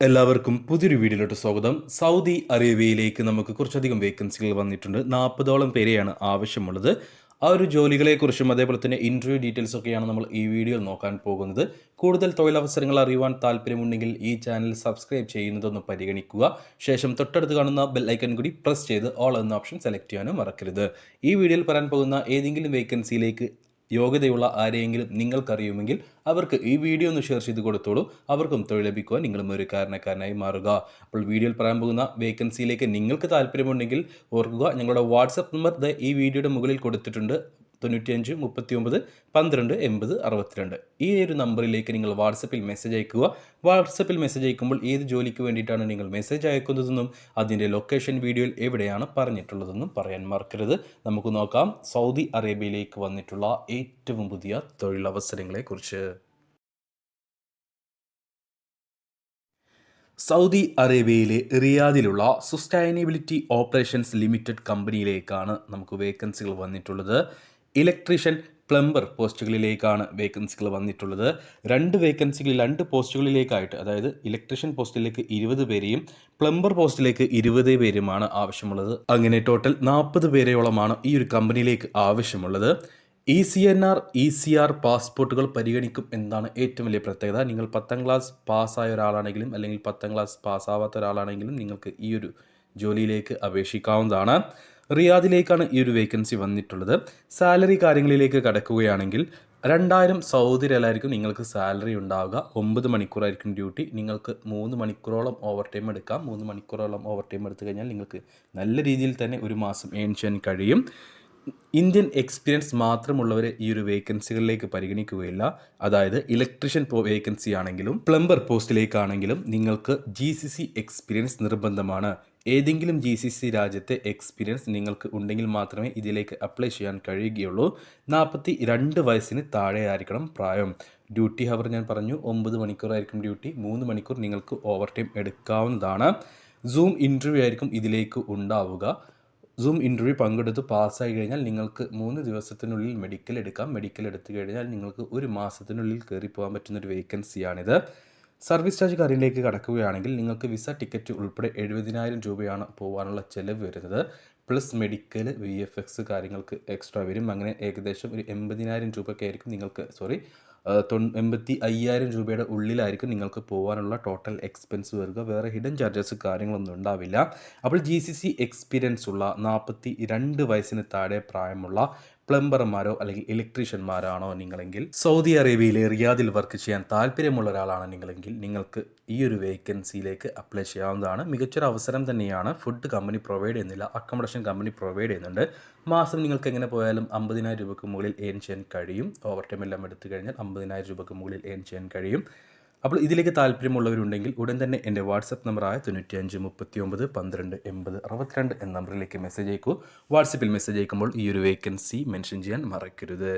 എല്ലാവർക്കും പുതിയൊരു വീഡിയോയിലോട്ട് സ്വാഗതം. സൗദി അറേബ്യയിലേക്ക് നമുക്ക് കുറച്ചധികം വേക്കൻസികൾ വന്നിട്ടുണ്ട്. 40ഓളം പേരെയാണ് ആവശ്യമുള്ളത്. ആ ഒരു ജോലികളെക്കുറിച്ചും അതേപോലെ തന്നെ ഇൻ്റർവ്യൂ ഡീറ്റെയിൽസ് ഒക്കെയാണ് നമ്മൾ ഈ വീഡിയോയിൽ നോക്കാൻ പോകുന്നത്. കൂടുതൽ തൊഴിലവസരങ്ങൾ അറിയുവാൻ താല്പര്യമുണ്ടെങ്കിൽ ഈ ചാനൽ സബ്സ്ക്രൈബ് ചെയ്യുന്നതൊന്ന് പരിഗണിക്കുക. ശേഷം തൊട്ടടുത്ത് കാണുന്ന ബെൽ ഐക്കൺ കൂടി പ്രസ് ചെയ്ത് ഓൾ എന്ന ഓപ്ഷൻ സെലക്ട് ചെയ്യാനും മറക്കരുത്. ഈ വീഡിയോയിൽ പറയാൻ പോകുന്ന ഏതെങ്കിലും വേക്കൻസിയിലേക്ക് യോഗ്യതയുള്ള ആരെയെങ്കിലും നിങ്ങൾക്കറിയുമെങ്കിൽ അവർക്ക് ഈ വീഡിയോ ഒന്ന് ഷെയർ ചെയ്ത് കൊടുത്തോളൂ. അവർക്കും തൊഴിൽ ലഭിക്കുവാൻ നിങ്ങളും ഒരു കാരണക്കാരനായി മാറുക. അപ്പോൾ വീഡിയോയിൽ പറയാൻ പോകുന്ന വേക്കൻസിയിലേക്ക് നിങ്ങൾക്ക് താല്പര്യമുണ്ടെങ്കിൽ ഓർക്കുക, ഞങ്ങളുടെ വാട്സപ്പ് നമ്പർ ഈ വീഡിയോയുടെ മുകളിൽ കൊടുത്തിട്ടുണ്ട്. 95 39 12 80 62. ഈ ഒരു നമ്പറിലേക്ക് നിങ്ങൾ വാട്സപ്പിൽ മെസ്സേജ് അയക്കുക. വാട്സപ്പിൽ മെസ്സേജ് അയക്കുമ്പോൾ ഏത് ജോലിക്ക് വേണ്ടിയിട്ടാണ് നിങ്ങൾ മെസ്സേജ് അയക്കുന്നതെന്നും അതിൻ്റെ ലൊക്കേഷൻ വീഡിയോയിൽ എവിടെയാണ് പറഞ്ഞിട്ടുള്ളതെന്നും പറയാൻ മറക്കരുത്. നമുക്ക് നോക്കാം സൗദി അറേബ്യയിലേക്ക് വന്നിട്ടുള്ള ഏറ്റവും പുതിയ തൊഴിലവസരങ്ങളെക്കുറിച്ച്. സൗദി അറേബ്യയിലെ റിയാദിലുള്ള സസ്റ്റൈനബിലിറ്റി ഓപ്പറേഷൻസ് ലിമിറ്റഡ് കമ്പനിയിലേക്കാണ് നമുക്ക് വേക്കൻസികൾ വന്നിട്ടുള്ളത്. ഇലക്ട്രീഷ്യൻ, പ്ലംബർ പോസ്റ്റുകളിലേക്കാണ് വേക്കൻസികൾ വന്നിട്ടുള്ളത്. 2 വേക്കൻസികളിൽ 2 പോസ്റ്റുകളിലേക്കായിട്ട്, അതായത് ഇലക്ട്രീഷ്യൻ പോസ്റ്റിലേക്ക് 20 പേരെയും പ്ലംബർ പോസ്റ്റിലേക്ക് 20 പേരുമാണ് ആവശ്യമുള്ളത്. അങ്ങനെ ടോട്ടൽ 40 പേരെയോളമാണ് ഈ ഒരു കമ്പനിയിലേക്ക് ആവശ്യമുള്ളത്. ECNR, ECR പാസ്പോർട്ടുകൾ പരിഗണിക്കും എന്നാണ് ഏറ്റവും വലിയ പ്രത്യേകത. നിങ്ങൾ 10ാം ക്ലാസ് പാസ്സായ ഒരാളാണെങ്കിലും അല്ലെങ്കിൽ 10ാം ക്ലാസ് പാസ്സാവാത്ത ഒരാളാണെങ്കിലും നിങ്ങൾക്ക് ഈ ഒരു ജോലിയിലേക്ക് അപേക്ഷിക്കാവുന്നതാണ്. റിയാദിലേക്കാണ് ഈ ഒരു വേക്കൻസി വന്നിട്ടുള്ളത്. സാലറി കാര്യങ്ങളിലേക്ക് കടക്കുകയാണെങ്കിൽ 2000 സൗദി റിയാലായിരിക്കും നിങ്ങൾക്ക് സാലറി ഉണ്ടാവുക. 9 മണിക്കൂറായിരിക്കും ഡ്യൂട്ടി. നിങ്ങൾക്ക് 3 മണിക്കൂറോളം ഓവർ ടൈം എടുക്കാം. 3 മണിക്കൂറോളം ഓവർ ടൈം എടുത്തു കഴിഞ്ഞാൽ നിങ്ങൾക്ക് നല്ല രീതിയിൽ തന്നെ ഒരു മാസം ഏൺ ചെയ്യാൻ കഴിയും. ഇന്ത്യൻ എക്സ്പീരിയൻസ് മാത്രമുള്ളവരെ ഈ ഒരു വേക്കൻസികളിലേക്ക് പരിഗണിക്കുകയില്ല. അതായത് ഇലക്ട്രീഷ്യൻ വേക്കൻസി ആണെങ്കിലും പ്ലംബർ പോസ്റ്റിലേക്കാണെങ്കിലും നിങ്ങൾക്ക് GCC എക്സ്പീരിയൻസ് നിർബന്ധമാണ്. ഏതെങ്കിലും GCC രാജ്യത്തെ എക്സ്പീരിയൻസ് നിങ്ങൾക്ക് ഉണ്ടെങ്കിൽ മാത്രമേ ഇതിലേക്ക് അപ്ലൈ ചെയ്യാൻ കഴിയുകയുള്ളൂ. 42 വയസ്സിന് താഴെ ആയിരിക്കണം പ്രായം. ഡ്യൂട്ടി ഹവർ ഞാൻ പറഞ്ഞു, 9 മണിക്കൂറായിരിക്കും ഡ്യൂട്ടി. 3 മണിക്കൂർ നിങ്ങൾക്ക് ഓവർ ടൈം എടുക്കാവുന്നതാണ്. സൂം ഇൻ്റർവ്യൂ ആയിരിക്കും ഇതിലേക്ക് ഉണ്ടാവുക. സൂം ഇൻ്റർവ്യൂ പങ്കെടുത്ത് പാസ്സായി കഴിഞ്ഞാൽ നിങ്ങൾക്ക് 3 ദിവസത്തിനുള്ളിൽ മെഡിക്കൽ എടുക്കാം. മെഡിക്കൽ എടുത്തു കഴിഞ്ഞാൽ നിങ്ങൾക്ക് 1 മാസത്തിനുള്ളിൽ കയറി പോകാൻ പറ്റുന്നൊരു വേക്കൻസിയാണിത്. സർവീസ് ചാർജ് കാര്യങ്ങളിലേക്ക് കടക്കുകയാണെങ്കിൽ നിങ്ങൾക്ക് വിസ ടിക്കറ്റ് ഉൾപ്പെടെ 70,000 രൂപയാണ് പോകാനുള്ള ചിലവ് വരുന്നത്. പ്ലസ് മെഡിക്കൽ, VFX കാര്യങ്ങൾക്ക് എക്സ്ട്രാ വരും. അങ്ങനെ ഏകദേശം ഒരു 80,000 രൂപയൊക്കെ ആയിരിക്കും നിങ്ങൾക്ക് 85,000 രൂപയുടെ ഉള്ളിലായിരിക്കും നിങ്ങൾക്ക് പോകാനുള്ള ടോട്ടൽ എക്സ്പെൻസ് വരിക. വേറെ ഹിഡൻ ചാർജസ് കാര്യങ്ങളൊന്നും ഉണ്ടാവില്ല. അപ്പോൾ GCC എക്സ്പീരിയൻസ് ഉള്ള 42 വയസ്സിന് താഴെ പ്രായമുള്ള പ്ലംബർമാരോ അല്ലെങ്കിൽ ഇലക്ട്രീഷ്യന്മാരാണോ നിങ്ങളെങ്കിൽ, സൗദി അറേബ്യയിലെ റിയാദിൽ വർക്ക് ചെയ്യാൻ താല്പര്യമുള്ള ഒരാളാണ് നിങ്ങളെങ്കിൽ നിങ്ങൾക്ക് ഈ ഒരു വേക്കൻസിയിലേക്ക് അപ്ലൈ ചെയ്യാവുന്നതാണ്. മികച്ചൊരു അവസരം തന്നെയാണ്. ഫുഡ് കമ്പനി പ്രൊവൈഡ് ചെയ്യുന്നില്ല, അക്കോമഡേഷൻ കമ്പനി പ്രൊവൈഡ് ചെയ്യുന്നുണ്ട്. മാസം നിങ്ങൾക്ക് എങ്ങനെ പോയാലും 50,000 രൂപയ്ക്ക് മുകളിൽ ഏൺ ചെയ്യാൻ കഴിയും. ഓവർ ടൈം എല്ലാം എടുത്തു കഴിഞ്ഞാൽ 50,000 രൂപയ്ക്ക് മുകളിൽ ഏൺ ചെയ്യാൻ കഴിയും. അപ്പോൾ ഇതിലേക്ക് താല്പര്യമുള്ളവരുണ്ടെങ്കിൽ ഉടൻ തന്നെ എൻ്റെ വാട്സപ്പ് നമ്പറായ 95 39 12 80 62 എന്ന നമ്പറിലേക്ക് മെസ്സേജ് അയക്കൂ. വാട്സപ്പിൽ മെസ്സേജ് അയക്കുമ്പോൾ ഈ ഒരു വേക്കൻസി മെൻഷൻ ചെയ്യാൻ മറക്കരുത്.